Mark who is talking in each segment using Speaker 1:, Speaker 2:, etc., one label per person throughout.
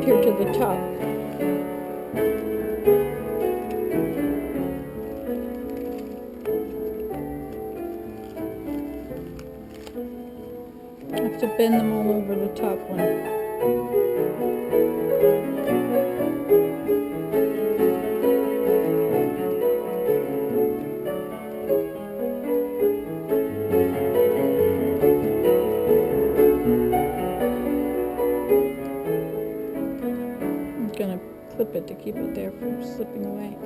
Speaker 1: up here to the top. I have to bend them all over the top one. Clip it to keep it there from slipping away.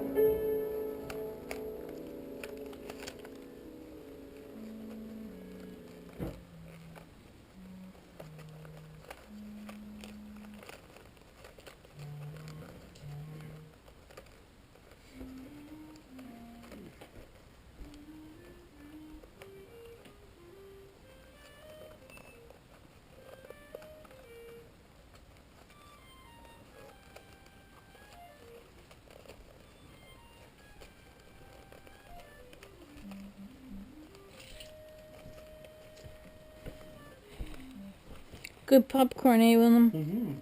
Speaker 1: Good popcorn, eh, Willem?
Speaker 2: Mm-hmm.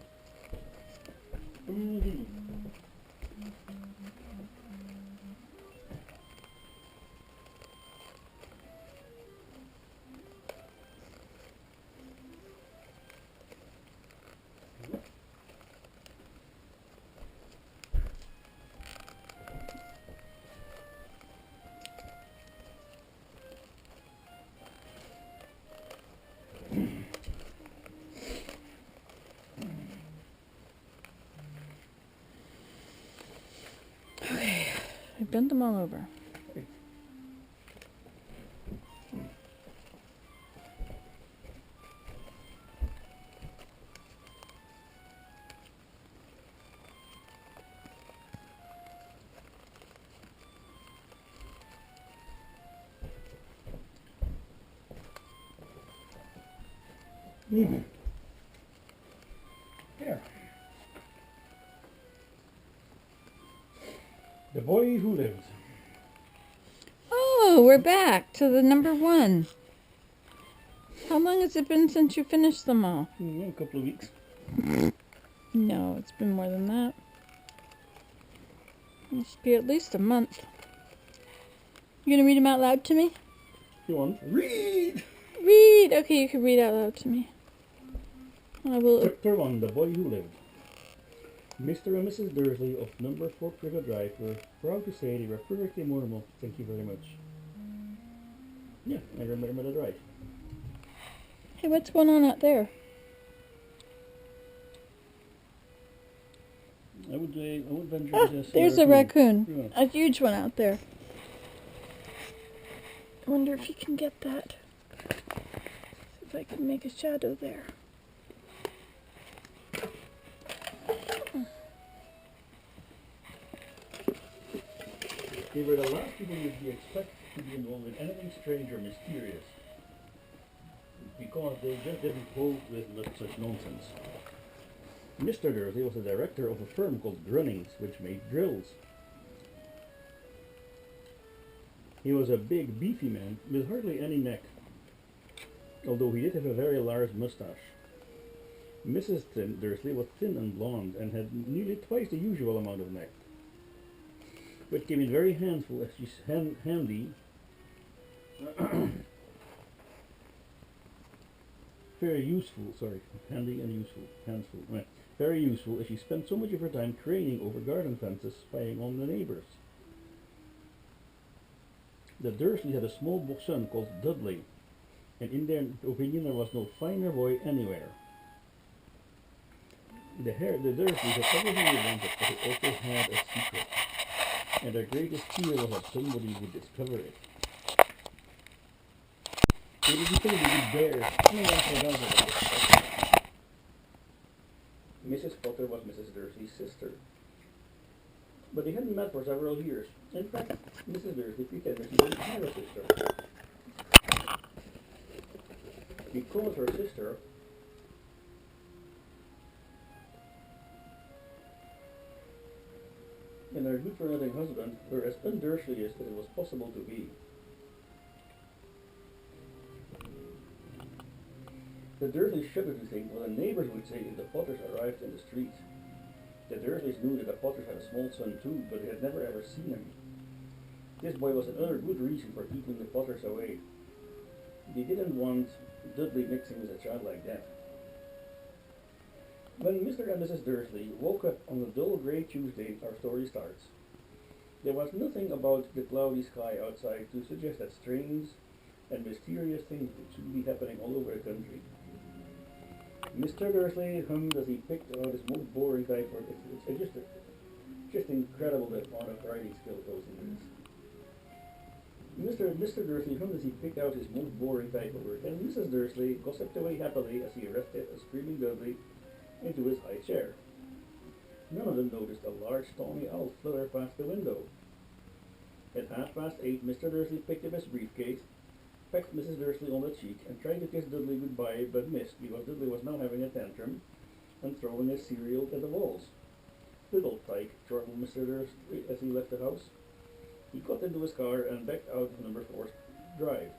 Speaker 2: Mm-hmm.
Speaker 1: Okay, I bent them all over.
Speaker 2: Mm-hmm. There. The Boy Who Lived.
Speaker 1: Oh, we're back to the number one. How long has it been since you finished them all?
Speaker 2: A couple of weeks.
Speaker 1: No, it's been more than that. It should be at least a month. You gonna read them out loud to me?
Speaker 2: You want? Read!
Speaker 1: Read! Okay, you can read out loud to me. I will.
Speaker 2: Chapter 1, The Boy Who Lived. Mr. and Mrs. Dursley of number 4 Critter Drive were proud to say they were perfectly normal. Thank you very much. Yeah, I remember that right.
Speaker 1: Hey, what's going on out there?
Speaker 2: I would venture
Speaker 1: Ah,
Speaker 2: to guess.
Speaker 1: there's a raccoon.
Speaker 2: Yeah.
Speaker 1: A huge one out there. I wonder if you can get that. See if I can make a shadow there.
Speaker 2: They were the last people you'd be expected to be involved in anything strange or mysterious, because they just didn't hold with such nonsense. Mr. Dursley was the director of a firm called Grunnings, which made drills. He was a big, beefy man with hardly any neck, although he did have a very large mustache. Mrs. Dursley was thin and blonde and had nearly twice the usual amount of neck, which came in very handy as she's handy very useful, handy and useful, handsful, right. Very useful as she spent so much of her time craning over garden fences, spying on the neighbors. The Dursleys had a small son called Dudley, and in their opinion there was no finer boy anywhere. The Dursleys had everything they wanted, but they also had a secret, and their greatest fear was that somebody would discover it. They didn't think they would dare anyone forgot about it. Mrs. Potter was Mrs. Dursley's sister, but they hadn't met for several years. In fact, Mrs. Dursley pretended she didn't have a sister, because her sister and her good-for-nothing husband were as un-Dursley as it was possible to be. The Dursleys shuddered to think what the neighbors would say if the Potters arrived in the street. The Dursleys knew that the Potters had a small son too, but they had never ever seen him. This boy was another good reason for keeping the Potters away. They didn't want Dudley mixing with a child like that. When Mr. and Mrs. Dursley woke up on a dull grey Tuesday, our story starts. There was nothing about the cloudy sky outside to suggest that strange and mysterious things should be happening all over the country. Mr. Dursley hummed as he picked out his most boring type work. It's just incredible the amount of writing skill goes into this. Mr. Dursley hummed as he picked out his most boring type of work, and Mrs. Dursley gossiped away happily as he rested a screaming Dudley into his high chair. None of them noticed a large tawny owl flutter past the window. At 8:30, Mr. Dursley picked up his briefcase, pecked Mrs. Dursley on the cheek, and tried to kiss Dudley goodbye, but missed because Dudley was now having a tantrum and throwing his cereal at the walls. "Little tyke," chortled Mr. Dursley as he left the house. He got into his car and backed out of number 4's drive.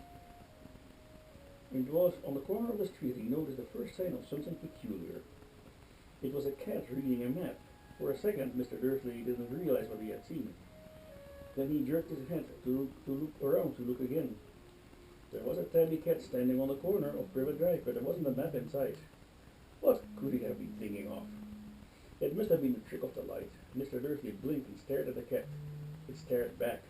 Speaker 2: It was on the corner of the street he noticed the first sign of something peculiar. It was a cat reading a map. For a second, Mr. Dursley didn't realize what he had seen. Then he jerked his head to look around to look again. There was a tabby cat standing on the corner of Privet Drive, but there wasn't a map in sight. What could he have been thinking of? It must have been a trick of the light. Mr. Dursley blinked and stared at the cat. It stared back.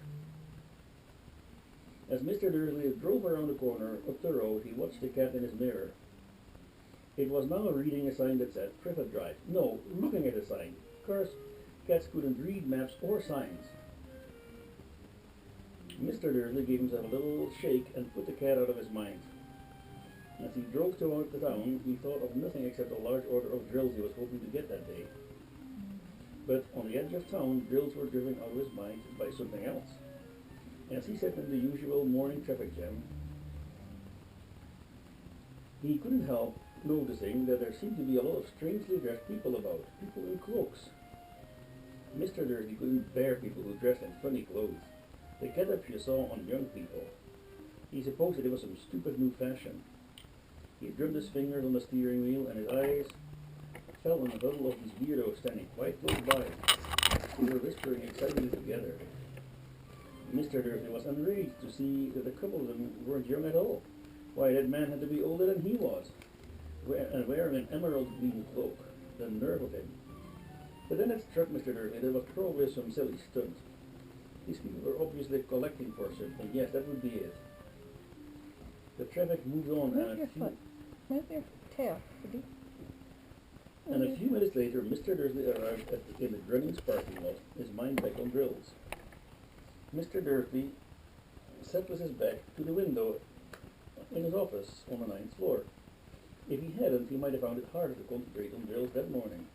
Speaker 2: As Mr. Dursley drove around the corner up the road, he watched the cat in his mirror. It was now reading a sign that said Privet Drive. No, looking at a sign. Of course, cats couldn't read maps or signs. Mr. Dursley gave himself a little shake and put the cat out of his mind. As he drove toward the town, he thought of nothing except a large order of drills he was hoping to get that day. But on the edge of town, drills were driven out of his mind by something else. As he sat in the usual morning traffic jam, he couldn't help noticing that there seemed to be a lot of strangely dressed people about, people in cloaks. Mr. Dursley couldn't bear people who dressed in funny clothes. The get-up you saw on young people. He supposed that it was some stupid new fashion. He drummed his fingers on the steering wheel, and his eyes fell on the huddle of these weirdos standing quite close by. They were whispering excitedly together. Mr. Dursley was enraged to see that a couple of them weren't young at all. Why, that man had to be older than he was, and wearing an emerald green cloak. The nerve of him. But then it struck Mr. Dursley that it was probably some silly stunt. These people were obviously collecting for something. Yes, that would be it. The traffic moved on,
Speaker 1: Move your foot. Move your tail.
Speaker 2: And a few minutes later, Mr. Dursley arrived in the Grunnings parking lot, his mind back on drills. Mr. Dursley sat with his back to the window in his office on the 9th floor. If he hadn't, he might have found it harder to concentrate on drills that morning.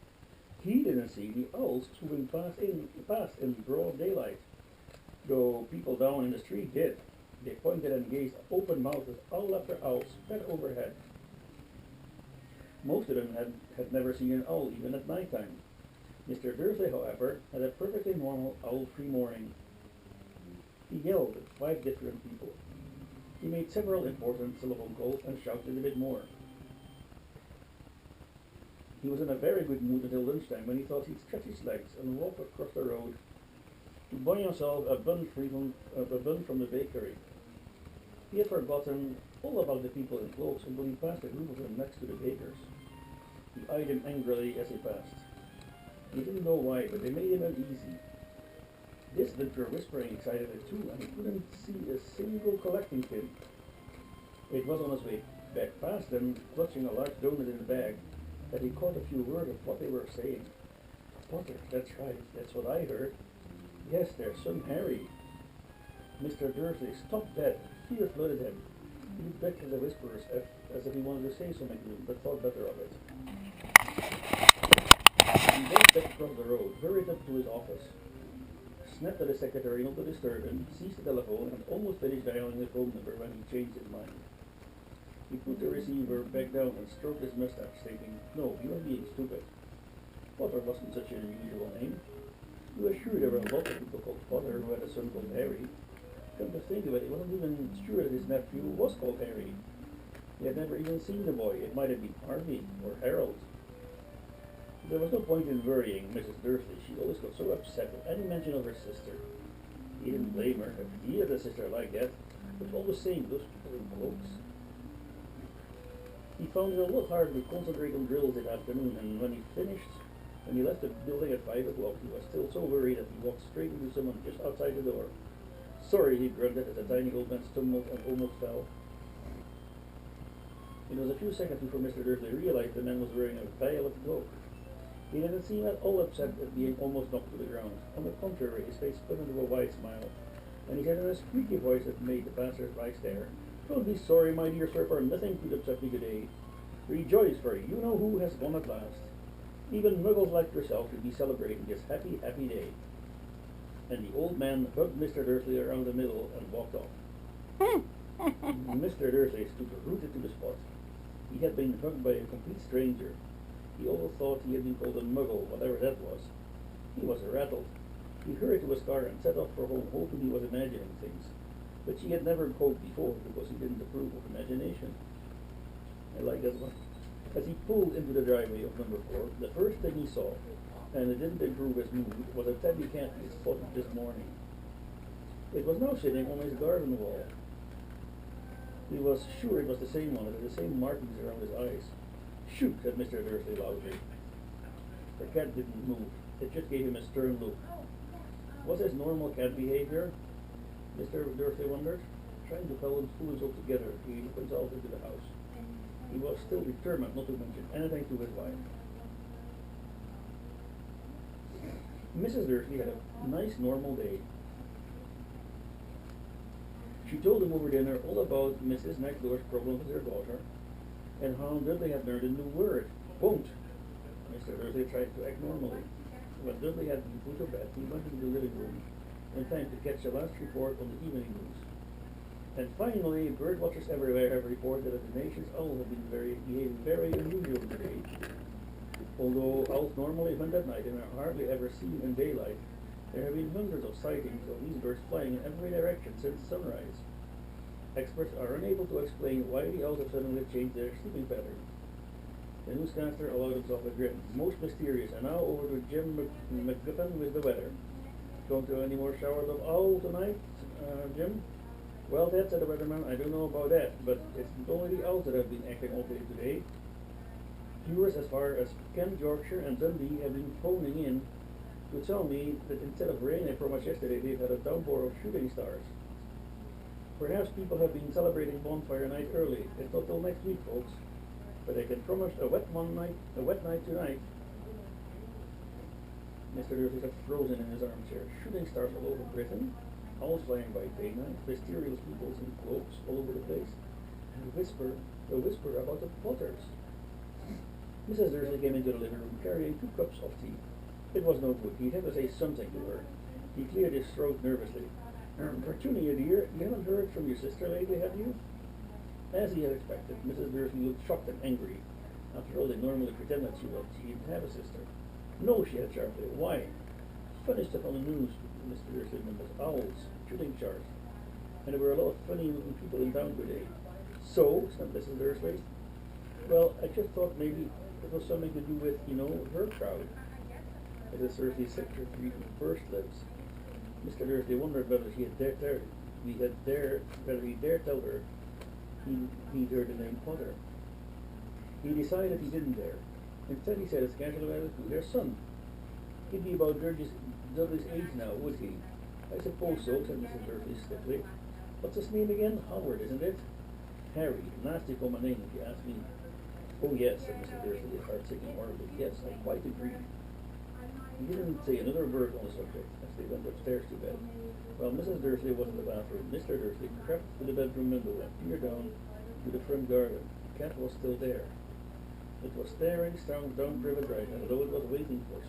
Speaker 2: He didn't see the owls swooping past in broad daylight, though people down in the street did. They pointed and gazed open-mouthed as owl after owl sped overhead. Most of them had never seen an owl, even at night time. Mr. Dursley, however, had a perfectly normal owl-free morning. He yelled at 5 different people. He made several important telephone calls and shouted a bit more. He was in a very good mood until lunchtime, when he thought he'd stretch his legs and walk across the road to buy himself a bun from the bakery. He had forgotten all about the people in cloaks until he passed a group of them next to the bakers. He eyed them angrily as he passed. He didn't know why, but they made him uneasy. This did were whispering excitedly too, and he couldn't see a single collecting pin. It was on his way back past them, clutching a large donut in a bag, that he caught a few words of what they were saying. Potter, that's right, that's what I heard. Yes, there's some Harry. Mr. Dursley stopped dead. Fear flooded him. He looked back at the whisperers as if he wanted to say something to them, but thought better of it. He went back across the road, hurried up to his office, snapped at the secretary not to disturb him, seized the telephone, and almost finished dialing the phone number when he changed his mind. He put the receiver back down and stroked his mustache, thinking, no, you are being stupid. Potter wasn't such an unusual name. He was sure there were a lot of people called Potter who had a son called Harry. Come to think of it, he wasn't even sure that his nephew was called Harry. He had never even seen the boy. It might have been Harvey or Harold. There was no point in worrying Mrs. Dursley. She always got so upset with any mention of her sister. He didn't blame her. If he had a sister like that, but all the same, those people in cloaks. He found it a lot harder to concentrate on drills that afternoon, and when he left the building at 5 o'clock, he was still so worried that he walked straight into someone just outside the door. Sorry, he grunted as the tiny old man stumbled and almost fell. It was a few seconds before Mr. Dursley realized the man was wearing a violet cloak. He didn't seem at all upset at being almost knocked to the ground. On the contrary, his face spun into a wide smile, and he said in a squeaky voice that made the passers-by stare, "Don't be sorry, my dear sir, for nothing could upset me today. Rejoice, for you know who has won at last. Even muggles like yourself should be celebrating this happy, happy day." And the old man hugged Mr. Dursley around the middle and walked off. Mr. Dursley stood rooted to the spot. He had been hugged by a complete stranger. He always thought he had been called a muggle, whatever that was. He was rattled. He hurried to his car and set off for home, hoping he was imagining things. But she had never called before, because he didn't approve of imagination. I like that one. As he pulled into the driveway of number 4, the first thing he saw, and it didn't improve his mood, was a tabby cat he had spotted this morning. It was now sitting on his garden wall. He was sure it was the same one. It had the same markings around his eyes. "Shoot," said Mr. Dursley loudly. The cat didn't move. It just gave him a stern look. Was this normal cat behavior? Mr. Dursley wondered. Trying to pull himself together, he looked himself into the house. He was still determined not to mention anything to his wife. Mrs. Dursley had a nice normal day. She told him over dinner all about Mrs. Next Door's problem with her daughter, and how Dudley had learned a new word, won't. Mr. Dursley tried to act normally. When Dudley had been put to bed, he went into the living room in time to catch the last report on the evening news. And finally, bird watchers everywhere have reported that the nation's owl had been behaving very unusual today. Although owls normally hunt at night and are hardly ever seen in daylight, there have been hundreds of sightings of these birds flying in every direction since sunrise. Experts are unable to explain why the owls have suddenly changed their sleeping pattern. The newscaster allowed himself a grin. "Most mysterious. And now over to Jim McGuffin with the weather. Going to any more showers of owl tonight, Jim?" "Well, Dad," said the weatherman, "I don't know about that, but it's not only the owls that have been acting awfully today. Viewers as far as Kent, Yorkshire and Dundee have been phoning in to tell me that instead of rain I promised yesterday, they've had a downpour of shooting stars. Perhaps people have been celebrating bonfire night early. It's not till next week, folks, but I can promise a wet night tonight." Mr. Dursley sat frozen in his armchair. Shooting stars all over Britain, owls flying by daylight, mysterious people in cloaks all over the place, and a whisper about the Potters. Mrs. Dursley came into the living room carrying 2 cups of tea. It was no good. He had to say something to her. He cleared his throat nervously. "Petunia, dear, you haven't heard from your sister lately, have you?" As he had expected, Mrs. Dursley looked shocked and angry. After all, they normally pretend that she didn't have a sister. "No," she said sharply. "Why?" "Funny stuff on the news," Mr. Dursley remembers. "Owls, shooting stars. And there were a lot of funny-looking people in town today." "So?" said Mrs. Dursley. "Well, I just thought maybe it was something to do with, her crowd." Mrs. Dursley's secretary pursed lips. Mr. Dursley wondered whether he dared tell her he'd heard the name Potter. He decided he didn't dare. Instead, he said as casually as to their son. "He'd be about Dudley's age now, would he?" "I suppose so," said Mrs. Dursley stiffly. "What's his name again? Howard, isn't it?" "Harry. Nasty common name, if you ask me." "Oh, yes," said Mrs. Dursley, his heart sinking horribly. "Yes, I quite agree." He didn't say another word on the subject as they went upstairs to bed. While Mrs. Dursley was in the bathroom, Mr. Dursley crept to the bedroom window and peered down to the front garden. The cat was still there. It was staring down Privet Drive, as though it were waiting for